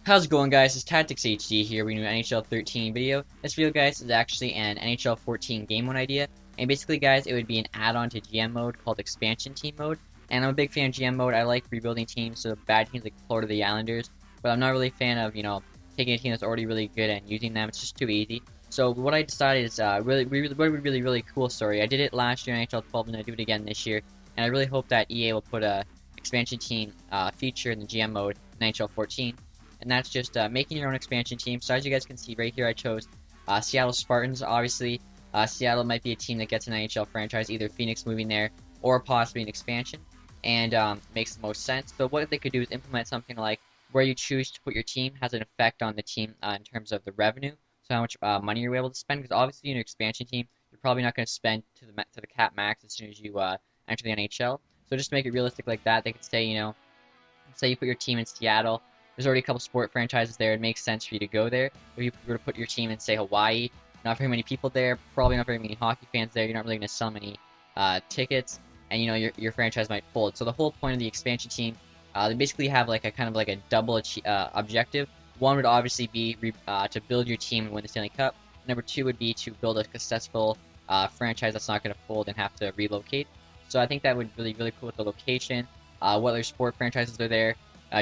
How's it going, guys? It's TacTixHD here. We're doing an NHL 13 video. This video, guys, is actually an NHL 14 game mode idea. And basically, guys, it would be an add-on to GM mode called Expansion Team mode. And I'm a big fan of GM mode. I like rebuilding teams, so bad teams like Florida the Islanders. But I'm not really a fan of, taking a team that's already really good and using them. It's just too easy. So what I decided is really cool story. I did it last year in NHL 12, and I do it again this year. And I really hope that EA will put a expansion team feature in the GM mode in NHL 14. And that's just making your own expansion team. So as you guys can see right here, I chose Seattle Spartans. Obviously, Seattle might be a team that gets an NHL franchise, either Phoenix moving there or possibly an expansion, and makes the most sense. So what they could do is implement something like where you choose to put your team has an effect on the team in terms of the revenue, so how much money you're able to spend. Because obviously, in an expansion team, you're probably not going to spend to the cap max as soon as you enter the NHL. So just to make it realistic like that, they could say, say you put your team in Seattle. There's already a couple sport franchises there. It makes sense for you to go there. If you were to put your team in, say, Hawaii, not very many people there, probably not very many hockey fans there. You're not really going to sell many tickets, and your franchise might fold. So the whole point of the expansion team, they basically have like a kind of like a double objective. One would obviously be to build your team and win the Stanley Cup. Number two would be to build a successful franchise that's not going to fold and have to relocate. So I think that would be really cool with the location. What other sport franchises are there?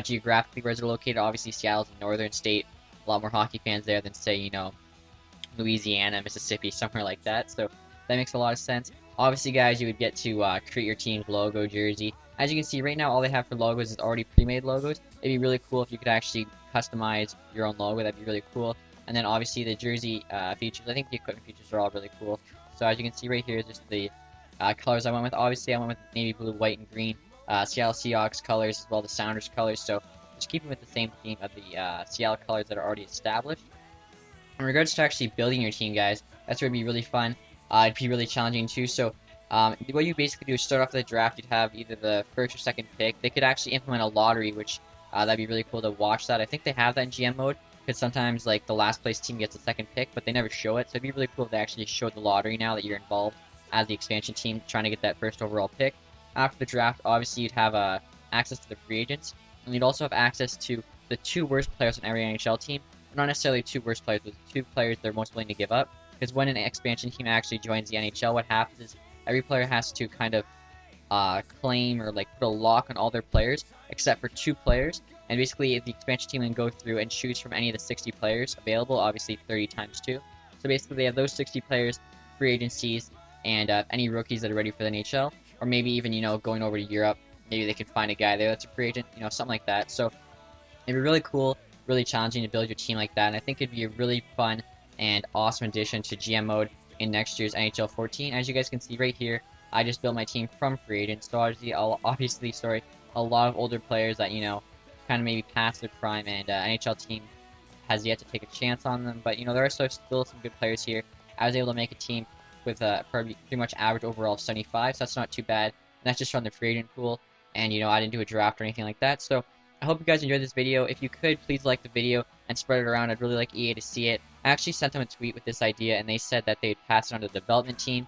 Geographically, where they're located. Obviously, Seattle's a northern state. A lot more hockey fans there than, say, Louisiana, Mississippi, somewhere like that. So that makes a lot of sense. Obviously, guys, you would get to create your team's logo, jersey. As you can see, right now, all they have for logos is already pre-made logos. It'd be really cool if you could actually customize your own logo. That'd be really cool. And then, obviously, the jersey features. I think the equipment features are all really cool. So as you can see right here, just the colors I went with. Obviously, I went with navy blue, white, and green. Seattle Seahawks colors as well, the Sounders colors. So just keeping with the same theme of the Seattle colors that are already established. In regards to actually building your team, guys, that's going to be really fun. It'd be really challenging too. So what you basically do is start off the draft. You'd have either the first or second pick. They could actually implement a lottery, which that'd be really cool to watch that. I think they have that in GM mode, because sometimes like the last place team gets the second pick, but they never show it. So it'd be really cool if they actually show the lottery now that you're involved as the expansion team trying to get that first overall pick. After the draft, obviously, you'd have access to the free agents, and you'd also have access to the two worst players on every NHL team. Not necessarily two worst players, but the two players they're most willing to give up. Because when an expansion team actually joins the NHL, what happens is every player has to kind of claim or like put a lock on all their players, except for two players. And basically, if the expansion team then go through and choose from any of the 60 players available, obviously 30 times 2. So basically, they have those 60 players, free agencies, and any rookies that are ready for the NHL. Or maybe even, going over to Europe, maybe they can find a guy there that's a free agent, something like that. So it'd be really cool, really challenging to build your team like that. And I think it'd be a really fun and awesome addition to GM mode in next year's NHL 14. As you guys can see right here, I just built my team from free agents. So obviously, a lot of older players that, kind of maybe past their prime, and NHL team has yet to take a chance on them. But, there are still some good players here. I was able to make a team with probably pretty much average overall of 75, so that's not too bad. And that's just from the free agent pool, and I didn't do a draft or anything like that. So I hope you guys enjoyed this video. If you could, please like the video and spread it around. I'd really like EA to see it. I actually sent them a tweet with this idea, and they said that they'd pass it on to the development team.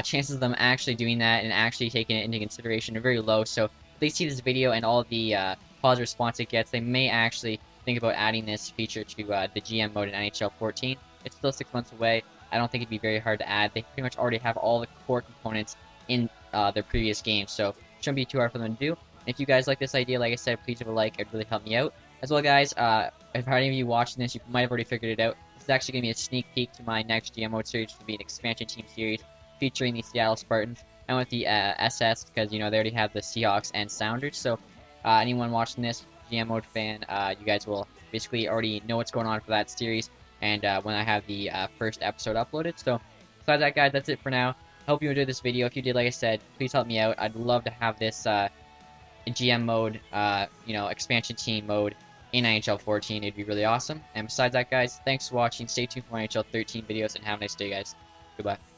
Chances of them actually doing that and actually taking it into consideration are very low. So if they see this video and all the positive response it gets, they may actually think about adding this feature to the GM mode in NHL 14. It's still 6 months away. I don't think it'd be very hard to add. They pretty much already have all the core components in their previous games, so it shouldn't be too hard for them to do. And if you guys like this idea, like I said, please give a like. It'd really help me out. As well, guys, if any of you watching this, you might have already figured it out. This is actually going to be a sneak peek to my next GM mode series, which will be an expansion team series featuring the Seattle Spartans. I went with the SS because, they already have the Seahawks and Sounders. So anyone watching this, GM mode fan, you guys will basically already know what's going on for that series. And when I have the first episode uploaded. So, besides that, guys, that's it for now. I hope you enjoyed this video. If you did, like I said, please help me out. I'd love to have this GM mode, expansion team mode in NHL 14. It'd be really awesome. And besides that, guys, thanks for watching. Stay tuned for NHL 13 videos, and have a nice day, guys. Goodbye.